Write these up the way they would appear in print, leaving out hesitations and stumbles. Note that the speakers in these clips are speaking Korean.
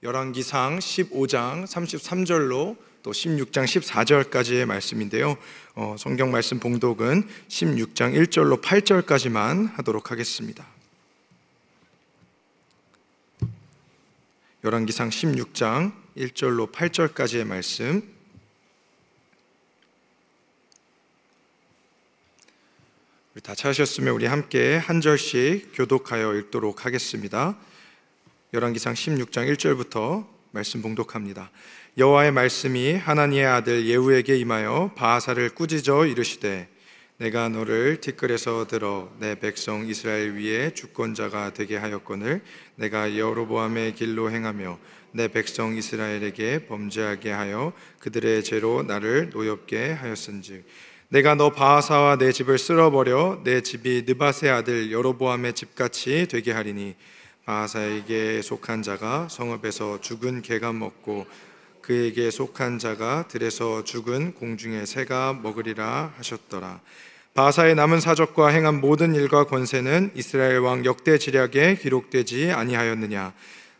열왕기상 15장 33절로 또 16장 14절까지의 말씀인데요. 성경 말씀 봉독은 16장 1절로 8절까지만 하도록 하겠습니다. 열왕기상 16장 1절로 8절까지의 말씀, 우리 다 찾으셨으면 우리 함께 한 절씩 교독하여 읽도록 하겠습니다. 열왕기상 16장 1절부터 말씀 봉독합니다. 여호와의 말씀이 하나니의 아들 예후에게 임하여 바하사를 꾸짖어 이르시되, 내가 너를 티끌에서 들어 내 백성 이스라엘 위에 주권자가 되게 하였거늘 내가 여로보암의 길로 행하며 내 백성 이스라엘에게 범죄하게 하여 그들의 죄로 나를 노엽게 하였은즉, 내가 너 바하사와 내 집을 쓸어버려 내 집이 느밧의 아들 여로보암의 집같이 되게 하리니, 바하사에게 속한 자가 성읍에서 죽은 개가 먹고 그에게 속한 자가 들에서 죽은 공중의 새가 먹으리라 하셨더라. 바하사의 남은 사적과 행한 모든 일과 권세는 이스라엘 왕 역대 지략에 기록되지 아니하였느냐?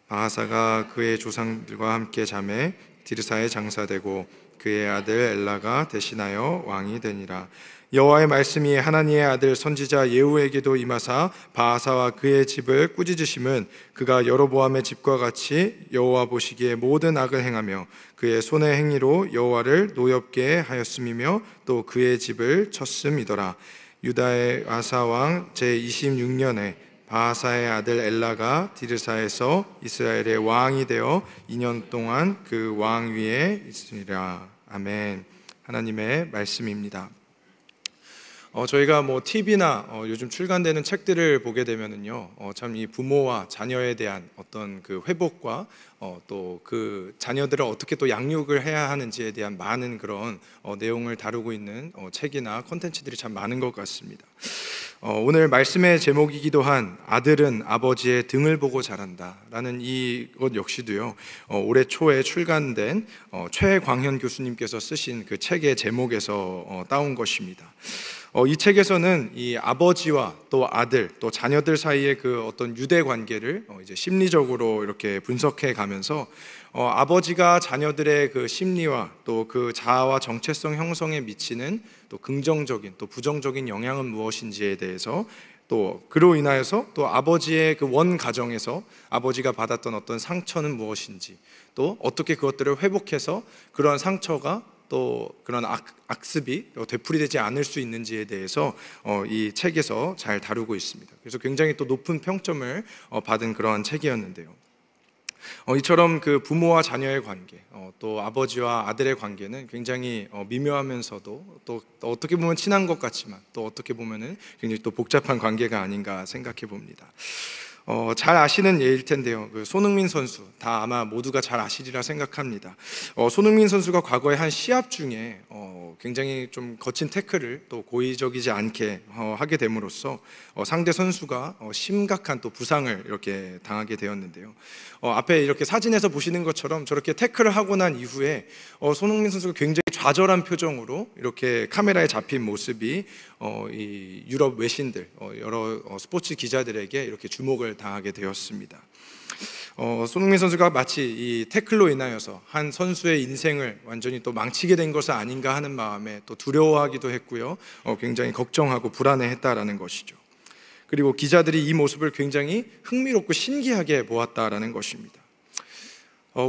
바하사가 그의 조상들과 함께 잠에 디르사에 장사되고 그의 아들 엘라가 대신하여 왕이 되니라. 여호와의 말씀이 하나니의 아들 선지자 예후에게도 임하사 바하사와 그의 집을 꾸짖으심은, 그가 여로보암의 집과 같이 여호와 보시기에 모든 악을 행하며 그의 손의 행위로 여호와를 노엽게 하였음이며 또 그의 집을 쳤음이더라. 유다의 아사 왕 제26년에 바하사의 아들 엘라가 디르사에서 이스라엘의 왕이 되어 2년 동안 그 왕 위에 있으리라. 아멘. 하나님의 말씀입니다. 저희가 TV나 요즘 출간되는 책들을 보게 되면은요, 참 이 부모와 자녀에 대한 어떤 그 회복과 또 그 자녀들을 어떻게 또 양육을 해야 하는지에 대한 많은 그런 내용을 다루고 있는 책이나 콘텐츠들이 참 많은 것 같습니다. 오늘 말씀의 제목이기도 한 아들은 아버지의 등을 보고 자란다 라는 이것 역시도요, 올해 초에 출간된 최광현 교수님께서 쓰신 그 책의 제목에서 따온 것입니다. 이 책에서는 이 아버지와 또 아들, 또 자녀들 사이의 그 어떤 유대 관계를 이제 심리적으로 이렇게 분석해 가면서 아버지가 자녀들의 그 심리와 또 그 자아와 정체성 형성에 미치는 또 긍정적인 또 부정적인 영향은 무엇인지에 대해서, 또 그로 인하여서 또 아버지의 그 원 가정에서 아버지가 받았던 어떤 상처는 무엇인지, 또 어떻게 그것들을 회복해서 그러한 상처가 또 그런 악습이 되풀이되지 않을 수 있는지에 대해서 이 책에서 잘 다루고 있습니다. 그래서 굉장히 또 높은 평점을 받은 그러한 책이었는데요. 이처럼 그 부모와 자녀의 관계, 또 아버지와 아들의 관계는 굉장히 미묘하면서도 또 어떻게 보면 친한 것 같지만 또 어떻게 보면은 굉장히 또 복잡한 관계가 아닌가 생각해 봅니다. 잘 아시는 예일 텐데요, 그 손흥민 선수, 다 아마 모두가 잘 아시리라 생각합니다. 손흥민 선수가 과거에 한 시합 중에 굉장히 좀 거친 태클을 또 고의적이지 않게 하게 됨으로써 상대 선수가 심각한 또 부상을 이렇게 당하게 되었는데요. 앞에 이렇게 사진에서 보시는 것처럼 저렇게 태클을 하고 난 이후에 손흥민 선수가 굉장히 좌절한 표정으로 이렇게 카메라에 잡힌 모습이 이 유럽 외신들, 여러 스포츠 기자들에게 이렇게 주목을 당하게 되었습니다. 손흥민 선수가 마치 이 태클로 인하여서 한 선수의 인생을 완전히 또 망치게 된 것은 아닌가 하는 마음에 또 두려워하기도 했고요, 굉장히 걱정하고 불안해했다라는 것이죠. 그리고 기자들이 이 모습을 굉장히 흥미롭고 신기하게 보았다라는 것입니다.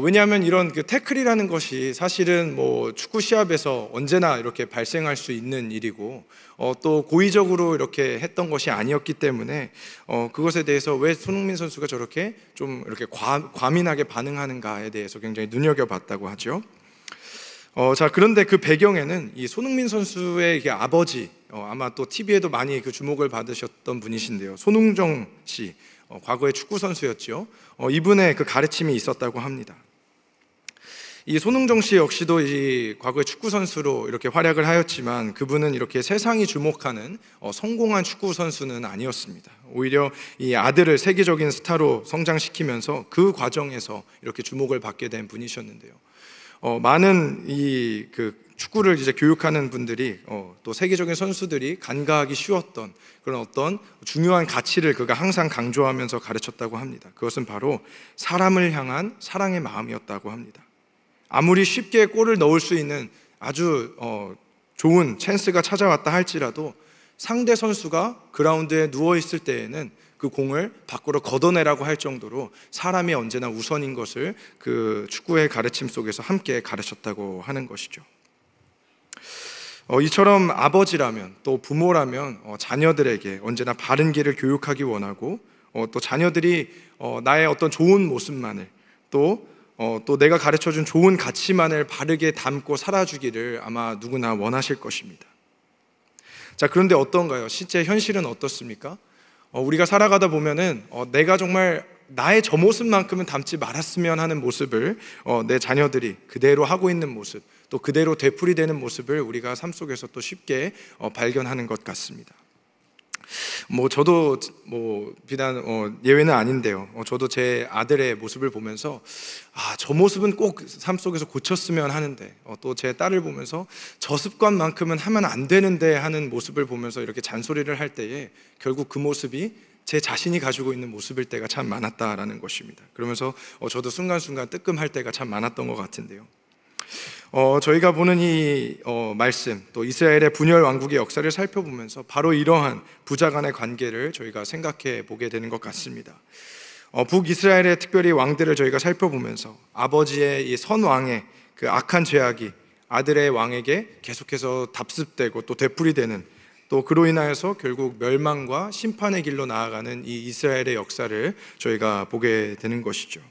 왜냐하면 이런 그 태클이라는 것이 사실은 축구 시합에서 언제나 이렇게 발생할 수 있는 일이고, 또 고의적으로 이렇게 했던 것이 아니었기 때문에 그것에 대해서 왜 손흥민 선수가 저렇게 좀 이렇게 과민하게 반응하는가에 대해서 굉장히 눈여겨봤다고 하죠. 자, 그런데 그 배경에는 이 손흥민 선수의 이게 아버지, 아마 또 TV에도 많이 그 주목을 받으셨던 분이신데요, 손흥정 씨, 과거의 축구 선수였죠. 이분의 그 가르침이 있었다고 합니다. 이 손흥정 씨 역시도 이 과거의 축구 선수로 이렇게 활약을 하였지만 그분은 이렇게 세상이 주목하는 성공한 축구 선수는 아니었습니다. 오히려 이 아들을 세계적인 스타로 성장시키면서 그 과정에서 이렇게 주목을 받게 된 분이셨는데요. 많은 이 그 축구를 이제 교육하는 분들이 또 세계적인 선수들이 간과하기 쉬웠던 그런 어떤 중요한 가치를 그가 항상 강조하면서 가르쳤다고 합니다. 그것은 바로 사람을 향한 사랑의 마음이었다고 합니다. 아무리 쉽게 골을 넣을 수 있는 아주 좋은 찬스가 찾아왔다 할지라도 상대 선수가 그라운드에 누워있을 때에는 그 공을 밖으로 걷어내라고 할 정도로 사람이 언제나 우선인 것을 그 축구의 가르침 속에서 함께 가르쳤다고 하는 것이죠. 이처럼 아버지라면 또 부모라면 자녀들에게 언제나 바른 길을 교육하기 원하고 또 자녀들이 나의 어떤 좋은 모습만을 또 내가 가르쳐준 좋은 가치만을 바르게 담고 살아주기를 아마 누구나 원하실 것입니다. 자, 그런데 어떤가요? 실제 현실은 어떻습니까? 우리가 살아가다 보면은 내가 정말 나의 저 모습만큼은 닮지 말았으면 하는 모습을 내 자녀들이 그대로 하고 있는 모습, 또 그대로 되풀이되는 모습을 우리가 삶 속에서 또 쉽게 발견하는 것 같습니다. 저도 비단 예외는 아닌데요. 저도 제 아들의 모습을 보면서 저 모습은 꼭 삶 속에서 고쳤으면 하는데, 또 제 딸을 보면서 저 습관만큼은 하면 안 되는데 하는 모습을 보면서 이렇게 잔소리를 할 때에 결국 그 모습이 제 자신이 가지고 있는 모습일 때가 참 많았다라는 것입니다. 그러면서 저도 순간순간 뜨끔할 때가 참 많았던 것 같은데요. 저희가 보는 이 말씀, 또 이스라엘의 분열 왕국의 역사를 살펴보면서 바로 이러한 부자 간의 관계를 저희가 생각해 보게 되는 것 같습니다. 북이스라엘의 특별히 왕들을 저희가 살펴보면서 아버지의 이 선왕의 그 악한 죄악이 아들의 왕에게 계속해서 답습되고 또 되풀이되는, 또 그로 인하여서 결국 멸망과 심판의 길로 나아가는 이 이스라엘의 역사를 저희가 보게 되는 것이죠.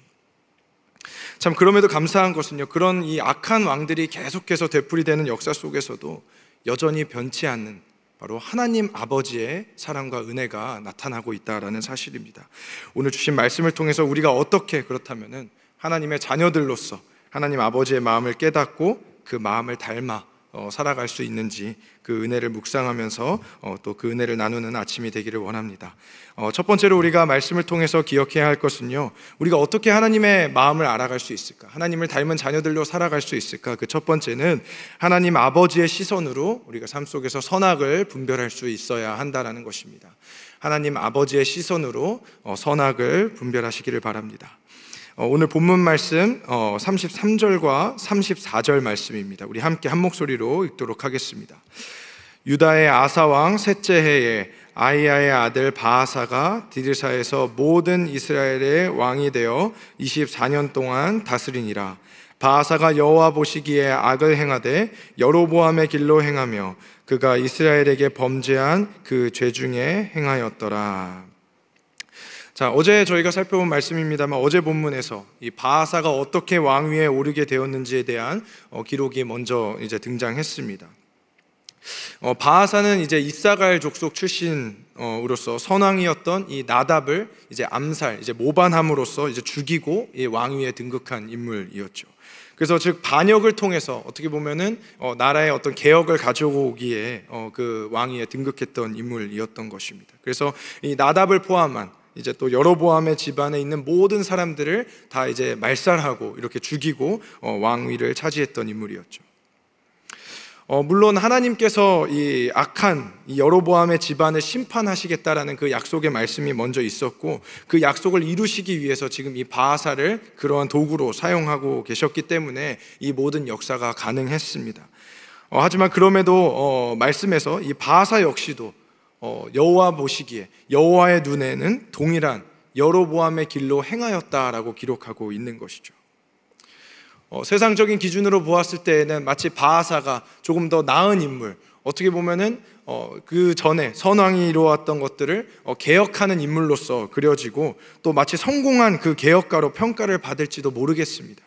참 그럼에도 감사한 것은요, 그런 이 악한 왕들이 계속해서 되풀이되는 역사 속에서도 여전히 변치 않는 바로 하나님 아버지의 사랑과 은혜가 나타나고 있다라는 사실입니다. 오늘 주신 말씀을 통해서 우리가 어떻게 그렇다면은 하나님의 자녀들로서 하나님 아버지의 마음을 깨닫고 그 마음을 닮아 살아갈 수 있는지 그 은혜를 묵상하면서 또 그 은혜를 나누는 아침이 되기를 원합니다. 첫 번째로 우리가 말씀을 통해서 기억해야 할 것은요, 우리가 어떻게 하나님의 마음을 알아갈 수 있을까, 하나님을 닮은 자녀들로 살아갈 수 있을까. 그 첫 번째는 하나님 아버지의 시선으로 우리가 삶 속에서 선악을 분별할 수 있어야 한다는 것입니다. 하나님 아버지의 시선으로 선악을 분별하시기를 바랍니다. 오늘 본문 말씀 33절과 34절 말씀입니다. 우리 함께 한 목소리로 읽도록 하겠습니다. 유다의 아사왕 셋째 해에 아이야의 아들 바아사가 디르사에서 모든 이스라엘의 왕이 되어 24년 동안 다스리니라. 바아사가 여호와 보시기에 악을 행하되 여로보암의 길로 행하며 그가 이스라엘에게 범죄한 그 죄 중에 행하였더라. 자, 어제 저희가 살펴본 말씀입니다만 어제 본문에서 이 바아사가 어떻게 왕위에 오르게 되었는지에 대한 기록이 먼저 이제 등장했습니다. 바아사는 이제 이사갈 족속 출신으로서 선왕이었던 이 나답을 이제 암살, 이제 모반함으로써 이제 죽이고 이 왕위에 등극한 인물이었죠. 그래서 즉 반역을 통해서 어떻게 보면은 나라의 어떤 개혁을 가져오기에 그 왕위에 등극했던 인물이었던 것입니다. 그래서 이 나답을 포함한 이제 또 여로보암의 집안에 있는 모든 사람들을 다 이제 말살하고 이렇게 죽이고 왕위를 차지했던 인물이었죠. 물론 하나님께서 이 악한 이 여로보암의 집안을 심판하시겠다라는 그 약속의 말씀이 먼저 있었고, 그 약속을 이루시기 위해서 지금 이 바아사를 그러한 도구로 사용하고 계셨기 때문에 이 모든 역사가 가능했습니다. 하지만 그럼에도 말씀에서 이 바아사 역시도 여호와 보시기에 여호와의 눈에는 동일한 여로보암의 길로 행하였다라고 기록하고 있는 것이죠. 세상적인 기준으로 보았을 때에는 마치 바아사가 조금 더 나은 인물, 어떻게 보면은 그 전에 선왕이 이루어왔던 것들을 개혁하는 인물로서 그려지고 또 마치 성공한 그 개혁가로 평가를 받을지도 모르겠습니다.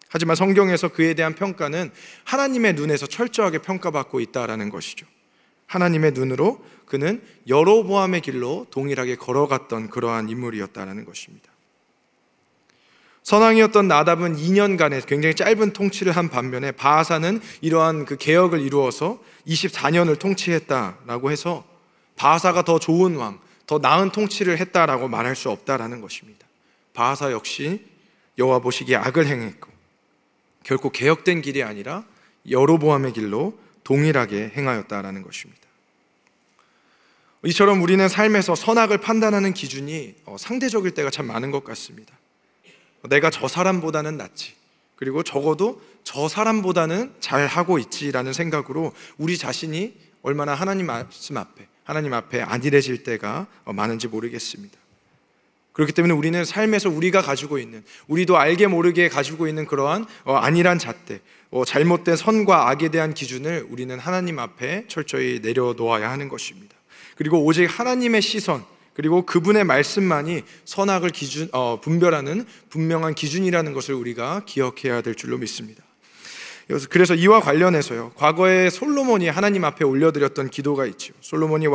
하지만 성경에서 그에 대한 평가는 하나님의 눈에서 철저하게 평가받고 있다라는 것이죠. 하나님의 눈으로 그는 여로보암의 길로 동일하게 걸어갔던 그러한 인물이었다는 것입니다. 선왕이었던 나답은 2년간의 굉장히 짧은 통치를 한 반면에 바아사는 이러한 그 개혁을 이루어서 24년을 통치했다라고 해서 바아사가 더 좋은 왕, 더 나은 통치를 했다라고 말할 수 없다라는 것입니다. 바아사 역시 여호와 보시기에 악을 행했고 결코 개혁된 길이 아니라 여로보암의 길로 동일하게 행하였다라는 것입니다. 이처럼 우리는 삶에서 선악을 판단하는 기준이 상대적일 때가 참 많은 것 같습니다. 내가 저 사람보다는 낫지, 그리고 적어도 저 사람보다는 잘하고 있지라는 생각으로 우리 자신이 얼마나 하나님 앞에 안일해질 때가 많은지 모르겠습니다. 그렇기 때문에 우리는 삶에서 우리가 가지고 있는, 우리도 알게 모르게 가지고 있는 그러한 안일한 잣대, 잘못된 선과 악에 대한 기준을 우리는 하나님 앞에 철저히 내려놓아야 하는 것입니다. 그리고 오직 하나님의 시선, 그리고 그분의 말씀만이 선악을 분별하는 분명한 기준이라는 것을 우리가 기억해야 될 줄로 믿습니다. 그래서 이와 관련해서요, 과거에 솔로몬이 하나님 앞에 올려드렸던 기도가 있죠. 솔로몬이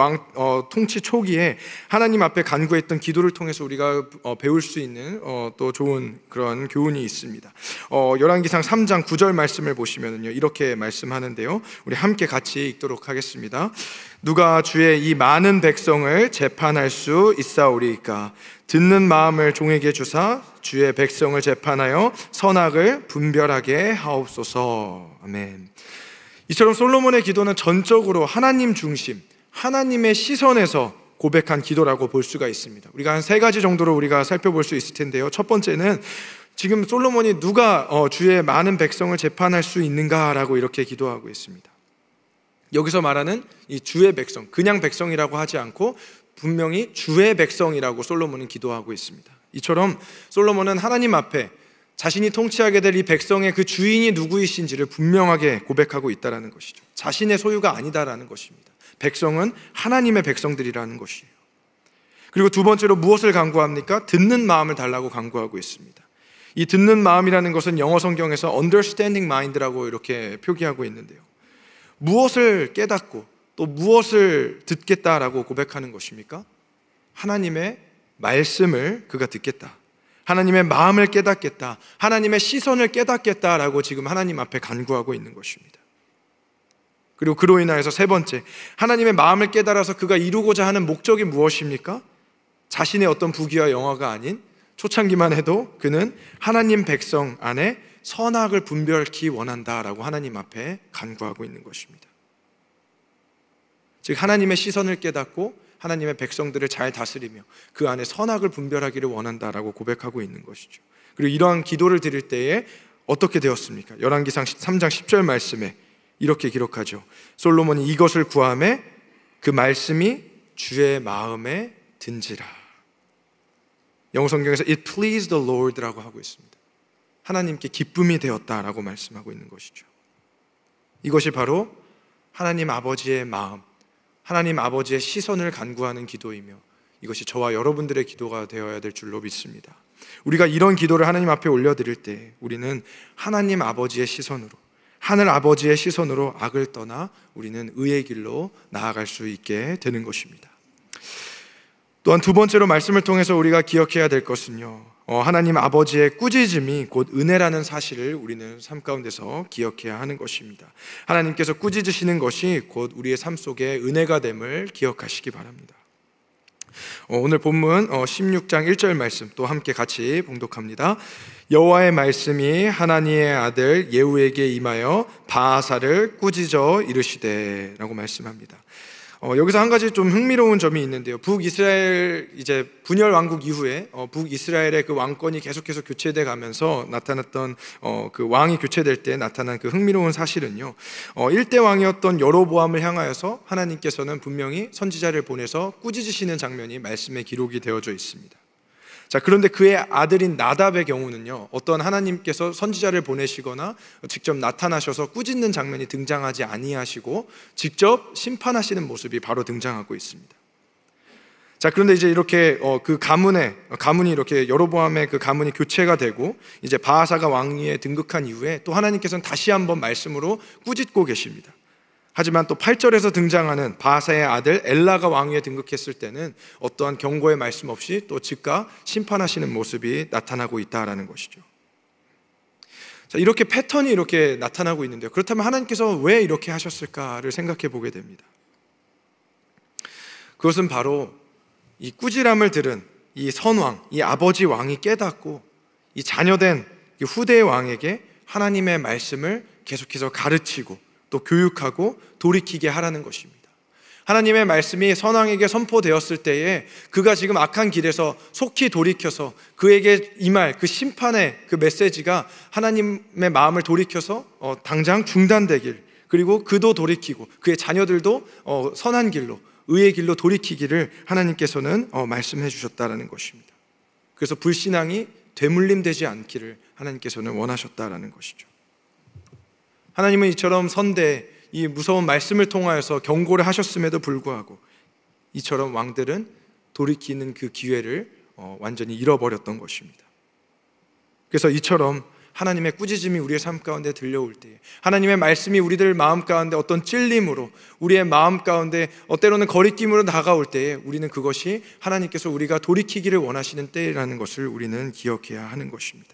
통치 초기에 하나님 앞에 간구했던 기도를 통해서 우리가 배울 수 있는 또 좋은 그런 교훈이 있습니다. 열왕기상 3장 9절 말씀을 보시면요, 이렇게 말씀하는데요, 우리 함께 같이 읽도록 하겠습니다. 누가 주의 이 많은 백성을 재판할 수 있사오리이까? 듣는 마음을 종에게 주사 주의 백성을 재판하여 선악을 분별하게 하옵소서. 아멘. 이처럼 솔로몬의 기도는 전적으로 하나님 중심, 하나님의 시선에서 고백한 기도라고 볼 수가 있습니다. 우리가 한 3가지 정도로 우리가 살펴볼 수 있을 텐데요. 첫 번째는 지금 솔로몬이 누가 주의 많은 백성을 재판할 수 있는가라고 이렇게 기도하고 있습니다. 여기서 말하는 이 주의 백성, 그냥 백성이라고 하지 않고 분명히 주의 백성이라고 솔로몬은 기도하고 있습니다. 이처럼 솔로몬은 하나님 앞에 자신이 통치하게 될 이 백성의 그 주인이 누구이신지를 분명하게 고백하고 있다는 것이죠. 자신의 소유가 아니다라는 것입니다. 백성은 하나님의 백성들이라는 것이에요. 그리고 두 번째로 무엇을 간구합니까? 듣는 마음을 달라고 간구하고 있습니다. 이 듣는 마음이라는 것은 영어 성경에서 understanding mind라고 이렇게 표기하고 있는데요, 무엇을 깨닫고 또 무엇을 듣겠다라고 고백하는 것입니까? 하나님의 말씀을 그가 듣겠다, 하나님의 마음을 깨닫겠다, 하나님의 시선을 깨닫겠다라고 지금 하나님 앞에 간구하고 있는 것입니다. 그리고 그로 인하여서 세 번째, 하나님의 마음을 깨달아서 그가 이루고자 하는 목적이 무엇입니까? 자신의 어떤 부귀와 영화가 아닌, 초창기만 해도 그는 하나님 백성 안에 선악을 분별케 원한다라고 하나님 앞에 간구하고 있는 것입니다. 즉 하나님의 시선을 깨닫고 하나님의 백성들을 잘 다스리며 그 안에 선악을 분별하기를 원한다라고 고백하고 있는 것이죠. 그리고 이러한 기도를 드릴 때에 어떻게 되었습니까? 열왕기상 3장 10절 말씀에 이렇게 기록하죠. 솔로몬이 이것을 구하매 그 말씀이 주의 마음에 든지라. 영어 성경에서 It pleased the Lord라고 하고 있습니다. 하나님께 기쁨이 되었다라고 말씀하고 있는 것이죠. 이것이 바로 하나님 아버지의 마음, 하나님 아버지의 시선을 간구하는 기도이며 이것이 저와 여러분들의 기도가 되어야 될 줄로 믿습니다. 우리가 이런 기도를 하나님 앞에 올려드릴 때 우리는 하나님 아버지의 시선으로, 하늘 아버지의 시선으로 악을 떠나 우리는 의의 길로 나아갈 수 있게 되는 것입니다. 또한 두 번째로 말씀을 통해서 우리가 기억해야 될 것은요, 하나님 아버지의 꾸짖음이 곧 은혜라는 사실을 우리는 삶 가운데서 기억해야 하는 것입니다. 하나님께서 꾸짖으시는 것이 곧 우리의 삶 속에 은혜가 됨을 기억하시기 바랍니다. 오늘 본문 16장 1절 말씀 또 함께 같이 봉독합니다. 여호와의 말씀이 하나니의 아들 예후에게 임하여 바하사를 꾸짖어 이르시되 라고 말씀합니다. 여기서 한 가지 좀 흥미로운 점이 있는데요, 북이스라엘 이제 분열 왕국 이후에 북이스라엘의 그 왕권이 계속해서 교체돼 가면서 나타났던 그 왕이 교체될 때 나타난 그 흥미로운 사실은요, 1대 왕이었던 여로보암을 향하여서 하나님께서는 분명히 선지자를 보내서 꾸짖으시는 장면이 말씀에 기록이 되어져 있습니다. 자, 그런데 그의 아들인 나답의 경우는요, 어떤 하나님께서 선지자를 보내시거나 직접 나타나셔서 꾸짖는 장면이 등장하지 아니하시고 직접 심판하시는 모습이 바로 등장하고 있습니다. 자, 그런데 이제 이렇게 그 가문이 이렇게 여로보암의 그 가문이 교체가 되고 이제 바하사가 왕위에 등극한 이후에 또 하나님께서는 다시 한번 말씀으로 꾸짖고 계십니다. 하지만 또 8절에서 등장하는 바하사의 아들 엘라가 왕위에 등극했을 때는 어떠한 경고의 말씀 없이 또 즉각 심판하시는 모습이 나타나고 있다라는 것이죠. 자, 이렇게 패턴이 이렇게 나타나고 있는데요, 그렇다면 하나님께서 왜 이렇게 하셨을까를 생각해 보게 됩니다. 그것은 바로 이 꾸지람을 들은 이 선왕, 이 아버지 왕이 깨닫고 이 자녀된 이 후대의 왕에게 하나님의 말씀을 계속해서 가르치고 또 교육하고 돌이키게 하라는 것입니다. 하나님의 말씀이 선왕에게 선포되었을 때에 그가 지금 악한 길에서 속히 돌이켜서 그에게 임할 그 심판의 그 메시지가 하나님의 마음을 돌이켜서 당장 중단되길, 그리고 그도 돌이키고 그의 자녀들도 선한 길로, 의의 길로 돌이키기를 하나님께서는 말씀해 주셨다라는 것입니다. 그래서 불신앙이 되물림되지 않기를 하나님께서는 원하셨다라는 것이죠. 하나님은 이처럼 선대 이 무서운 말씀을 통하여서 경고를 하셨음에도 불구하고 이처럼 왕들은 돌이키는 그 기회를 완전히 잃어버렸던 것입니다. 그래서 이처럼 하나님의 꾸짖음이 우리의 삶 가운데 들려올 때에, 하나님의 말씀이 우리들 마음 가운데 어떤 찔림으로, 우리의 마음 가운데 때로는 거리낌으로 다가올 때에 우리는 그것이 하나님께서 우리가 돌이키기를 원하시는 때라는 것을 우리는 기억해야 하는 것입니다.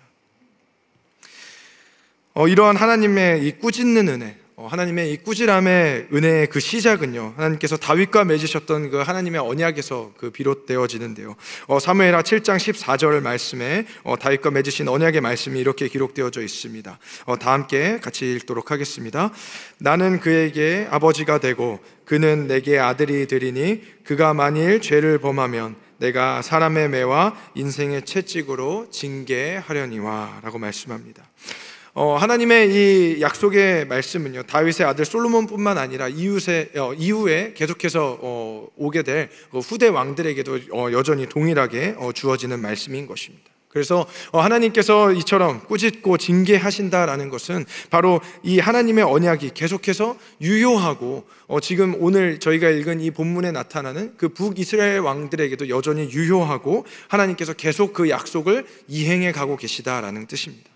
이러한 하나님의 이 꾸짖는 은혜, 하나님의 이 꾸지람의 은혜의 그 시작은요, 하나님께서 다윗과 맺으셨던 그 하나님의 언약에서 그 비롯되어지는데요. 사무엘하 7장 14절 말씀에 다윗과 맺으신 언약의 말씀이 이렇게 기록되어져 있습니다. 다 함께 같이 읽도록 하겠습니다. 나는 그에게 아버지가 되고 그는 내게 아들이 되리니 그가 만일 죄를 범하면 내가 사람의 매와 인생의 채찍으로 징계하려니와 라고 말씀합니다. 하나님의 이 약속의 말씀은요, 다윗의 아들 솔로몬뿐만 아니라 이후에 계속해서 오게 될 후대 왕들에게도 여전히 동일하게 주어지는 말씀인 것입니다. 그래서 하나님께서 이처럼 꾸짖고 징계하신다라는 것은 바로 이 하나님의 언약이 계속해서 유효하고 지금 오늘 저희가 읽은 이 본문에 나타나는 그 북이스라엘 왕들에게도 여전히 유효하고 하나님께서 계속 그 약속을 이행해 가고 계시다라는 뜻입니다.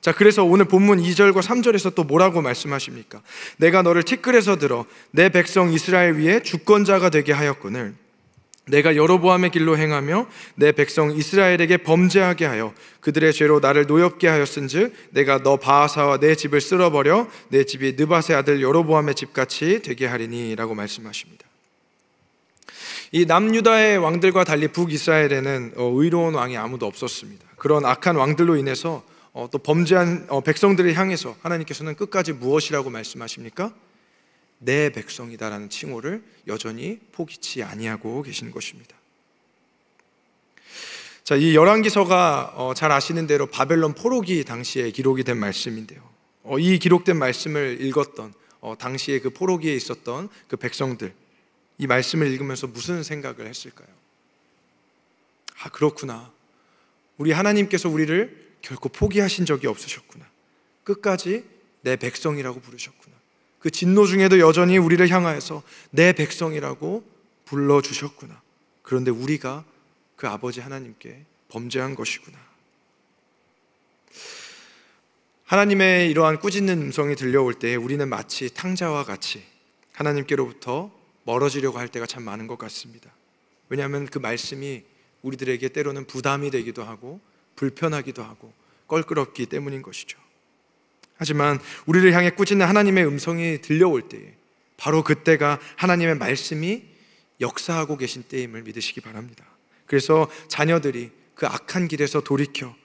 자, 그래서 오늘 본문 2절과 3절에서 또 뭐라고 말씀하십니까? 내가 너를 티끌에서 들어 내 백성 이스라엘 위에 주권자가 되게 하였거늘 내가 여로보암의 길로 행하며 내 백성 이스라엘에게 범죄하게 하여 그들의 죄로 나를 노엽게 하였은즉 내가 너 바하사와 내 집을 쓸어버려 내 집이 느밧의 아들 여로보암의 집같이 되게 하리니 라고 말씀하십니다. 이 남유다의 왕들과 달리 북이스라엘에는 의로운 왕이 아무도 없었습니다. 그런 악한 왕들로 인해서 또 범죄한 백성들을 향해서 하나님께서는 끝까지 무엇이라고 말씀하십니까? 내 백성이다라는 칭호를 여전히 포기치 아니하고 계시는 것입니다. 자, 이 열왕기서가 잘 아시는 대로 바벨론 포로기 당시에 기록이 된 말씀인데요. 이 기록된 말씀을 읽었던 당시에 그 포로기에 있었던 그 백성들, 이 말씀을 읽으면서 무슨 생각을 했을까요? 아, 그렇구나. 우리 하나님께서 우리를 결코 포기하신 적이 없으셨구나. 끝까지 내 백성이라고 부르셨구나. 그 진노 중에도 여전히 우리를 향하여서 내 백성이라고 불러주셨구나. 그런데 우리가 그 아버지 하나님께 범죄한 것이구나. 하나님의 이러한 꾸짖는 음성이 들려올 때 우리는 마치 탕자와 같이 하나님께로부터 멀어지려고 할 때가 참 많은 것 같습니다. 왜냐하면 그 말씀이 우리들에게 때로는 부담이 되기도 하고 불편하기도 하고 껄끄럽기 때문인 것이죠. 하지만 우리를 향해 꾸짖는 하나님의 음성이 들려올 때에 바로 그때가 하나님의 말씀이 역사하고 계신 때임을 믿으시기 바랍니다. 그래서 자녀들이 그 악한 길에서 돌이켜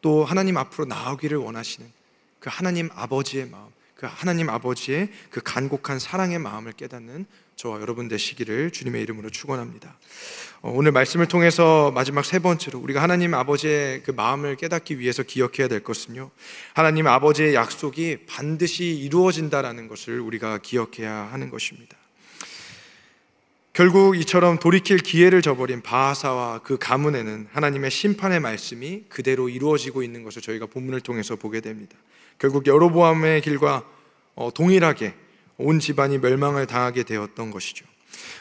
또 하나님 앞으로 나아오기를 원하시는 그 하나님 아버지의 마음, 그 하나님 아버지의 그 간곡한 사랑의 마음을 깨닫는 저와 여러분 되시기를 주님의 이름으로 축원합니다. 오늘 말씀을 통해서 마지막 세 번째로 우리가 하나님 아버지의 그 마음을 깨닫기 위해서 기억해야 될 것은요, 하나님 아버지의 약속이 반드시 이루어진다라는 것을 우리가 기억해야 하는 것입니다. 결국 이처럼 돌이킬 기회를 저버린 바하사와 그 가문에는 하나님의 심판의 말씀이 그대로 이루어지고 있는 것을 저희가 본문을 통해서 보게 됩니다. 결국 여로보암의 길과 동일하게 온 집안이 멸망을 당하게 되었던 것이죠.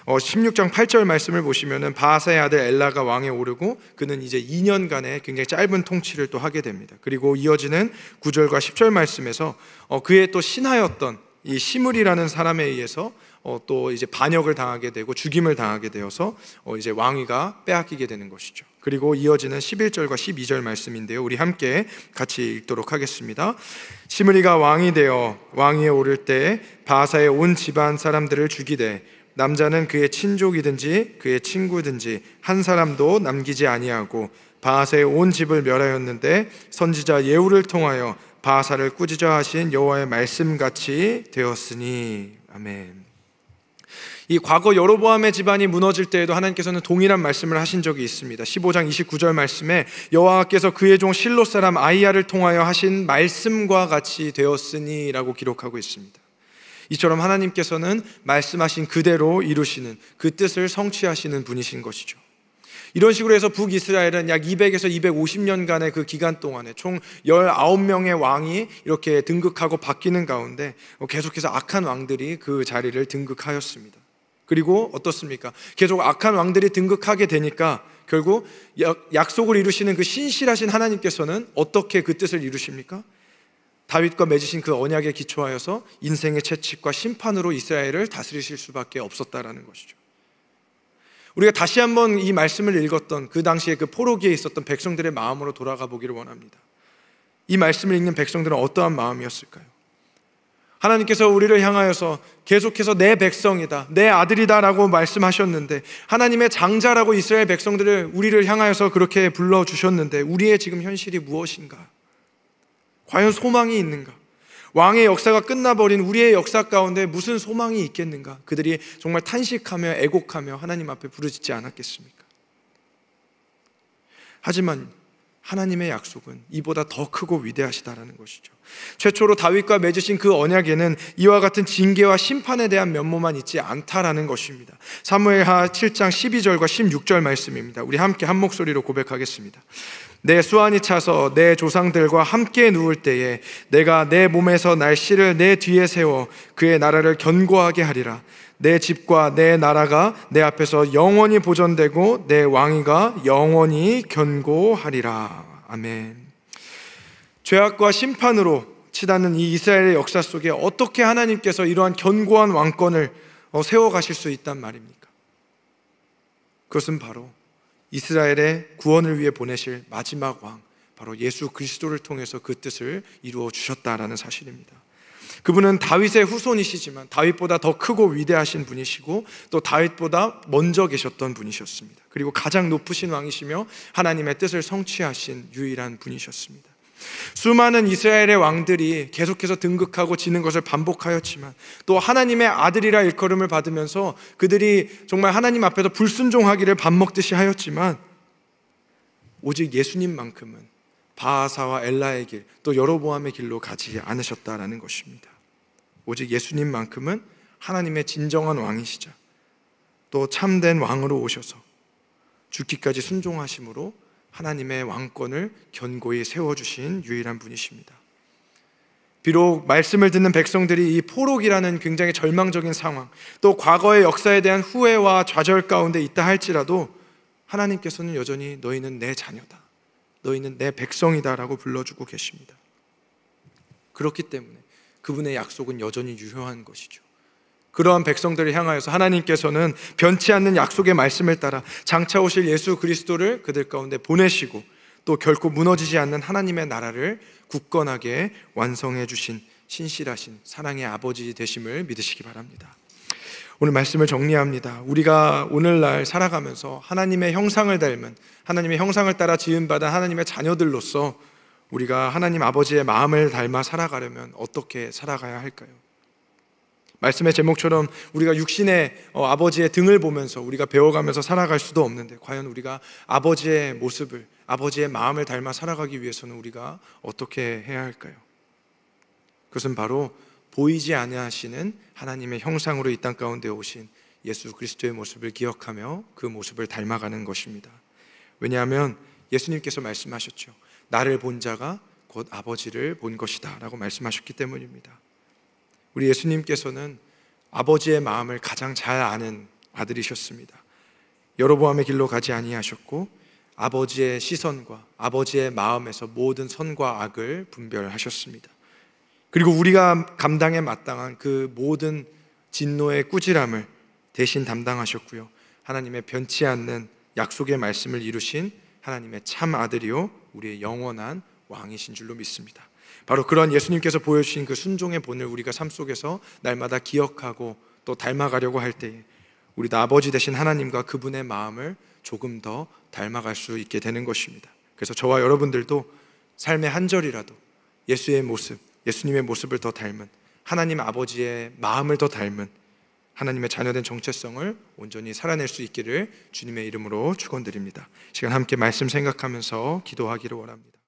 16장 8절 말씀을 보시면은 바하사의 아들 엘라가 왕에 오르고 그는 이제 2년간의 굉장히 짧은 통치를 또 하게 됩니다. 그리고 이어지는 9절과 10절 말씀에서 그의 또 신하였던 이 시므리라는 사람에 의해서 또 이제 반역을 당하게 되고 죽임을 당하게 되어서 이제 왕위가 빼앗기게 되는 것이죠. 그리고 이어지는 11절과 12절 말씀인데요, 우리 함께 같이 읽도록 하겠습니다. 시므리가 왕이 되어 왕위에 오를 때 바하사의 온 집안 사람들을 죽이되 남자는 그의 친족이든지 그의 친구든지 한 사람도 남기지 아니하고 바하사의 온 집을 멸하였는데 선지자 예후를 통하여 바하사를 꾸짖어 하신 여호와의 말씀같이 되었으니. 아멘. 이 과거 여로보암의 집안이 무너질 때에도 하나님께서는 동일한 말씀을 하신 적이 있습니다. 15장 29절 말씀에 여호와께서 그의 종 실로 사람 아히야를 통하여 하신 말씀과 같이 되었으니 라고 기록하고 있습니다. 이처럼 하나님께서는 말씀하신 그대로 이루시는, 그 뜻을 성취하시는 분이신 것이죠. 이런 식으로 해서 북이스라엘은 약 200에서 250년간의 그 기간 동안에 총 19명의 왕이 이렇게 등극하고 바뀌는 가운데 계속해서 악한 왕들이 그 자리를 등극하였습니다. 그리고 어떻습니까? 계속 악한 왕들이 등극하게 되니까 결국 약속을 이루시는 그 신실하신 하나님께서는 어떻게 그 뜻을 이루십니까? 다윗과 맺으신 그 언약에 기초하여서 인생의 채찍과 심판으로 이스라엘을 다스리실 수밖에 없었다라는 것이죠. 우리가 다시 한번 이 말씀을 읽었던 그 당시에 그 포로기에 있었던 백성들의 마음으로 돌아가 보기를 원합니다. 이 말씀을 읽는 백성들은 어떠한 마음이었을까요? 하나님께서 우리를 향하여서 계속해서 내 백성이다, 내 아들이다 라고 말씀하셨는데, 하나님의 장자라고 이스라엘 백성들을 우리를 향하여서 그렇게 불러주셨는데 우리의 지금 현실이 무엇인가? 과연 소망이 있는가? 왕의 역사가 끝나버린 우리의 역사 가운데 무슨 소망이 있겠는가? 그들이 정말 탄식하며 애곡하며 하나님 앞에 부르짖지 않았겠습니까? 하지만 하나님의 약속은 이보다 더 크고 위대하시다라는 것이죠. 최초로 다윗과 맺으신 그 언약에는 이와 같은 징계와 심판에 대한 면모만 있지 않다라는 것입니다. 사무엘하 7장 12절과 16절 말씀입니다. 우리 함께 한 목소리로 고백하겠습니다. 내 수완이 차서 내 조상들과 함께 누울 때에 내가 내 몸에서 날씨를 내 뒤에 세워 그의 나라를 견고하게 하리라. 내 집과 내 나라가 내 앞에서 영원히 보존되고 내 왕위가 영원히 견고하리라. 아멘. 죄악과 심판으로 치닫는 이 이스라엘의 역사 속에 어떻게 하나님께서 이러한 견고한 왕권을 세워가실 수 있단 말입니까? 그것은 바로 이스라엘의 구원을 위해 보내실 마지막 왕, 바로 예수 그리스도를 통해서 그 뜻을 이루어 주셨다라는 사실입니다. 그분은 다윗의 후손이시지만 다윗보다 더 크고 위대하신 분이시고 또 다윗보다 먼저 계셨던 분이셨습니다. 그리고 가장 높으신 왕이시며 하나님의 뜻을 성취하신 유일한 분이셨습니다. 수많은 이스라엘의 왕들이 계속해서 등극하고 지는 것을 반복하였지만 또 하나님의 아들이라 일컬음을 받으면서 그들이 정말 하나님 앞에서 불순종하기를 밥 먹듯이 하였지만 오직 예수님만큼은 바하사와 엘라의 길, 또 여로보암의 길로 가지 않으셨다라는 것입니다. 오직 예수님만큼은 하나님의 진정한 왕이시자 또 참된 왕으로 오셔서 죽기까지 순종하심으로 하나님의 왕권을 견고히 세워주신 유일한 분이십니다. 비록 말씀을 듣는 백성들이 이 포로기라는 굉장히 절망적인 상황, 또 과거의 역사에 대한 후회와 좌절 가운데 있다 할지라도 하나님께서는 여전히 너희는 내 자녀다, 너희는 내 백성이다 라고 불러주고 계십니다. 그렇기 때문에 그분의 약속은 여전히 유효한 것이죠. 그러한 백성들을 향하여서 하나님께서는 변치 않는 약속의 말씀을 따라 장차 오실 예수 그리스도를 그들 가운데 보내시고 또 결코 무너지지 않는 하나님의 나라를 굳건하게 완성해 주신 신실하신 사랑의 아버지 되심을 믿으시기 바랍니다. 오늘 말씀을 정리합니다. 우리가 오늘날 살아가면서 하나님의 형상을 닮은, 하나님의 형상을 따라 지음받은 하나님의 자녀들로서 우리가 하나님 아버지의 마음을 닮아 살아가려면 어떻게 살아가야 할까요? 말씀의 제목처럼 우리가 육신의 아버지의 등을 보면서 우리가 배워가면서 살아갈 수도 없는데 과연 우리가 아버지의 모습을, 아버지의 마음을 닮아 살아가기 위해서는 우리가 어떻게 해야 할까요? 그것은 바로 보이지 아니하시는 하나님의 형상으로 이 땅 가운데 오신 예수 그리스도의 모습을 기억하며 그 모습을 닮아가는 것입니다. 왜냐하면 예수님께서 말씀하셨죠. 나를 본 자가 곧 아버지를 본 것이다 라고 말씀하셨기 때문입니다. 우리 예수님께서는 아버지의 마음을 가장 잘 아는 아들이셨습니다. 여로보암의 길로 가지 아니하셨고 아버지의 시선과 아버지의 마음에서 모든 선과 악을 분별하셨습니다. 그리고 우리가 감당에 마땅한 그 모든 진노의 꾸지람을 대신 담당하셨고요, 하나님의 변치 않는 약속의 말씀을 이루신 하나님의 참 아들이요 우리의 영원한 왕이신 줄로 믿습니다. 바로 그런 예수님께서 보여주신 그 순종의 본을 우리가 삶 속에서 날마다 기억하고 또 닮아가려고 할 때에 우리도 아버지 되신 하나님과 그분의 마음을 조금 더 닮아갈 수 있게 되는 것입니다. 그래서 저와 여러분들도 삶의 한 절이라도 예수의 모습, 예수님의 모습을 더 닮은, 하나님 아버지의 마음을 더 닮은 하나님의 자녀된 정체성을 온전히 살아낼 수 있기를 주님의 이름으로 축원드립니다. 시간 함께 말씀 생각하면서 기도하기를 원합니다.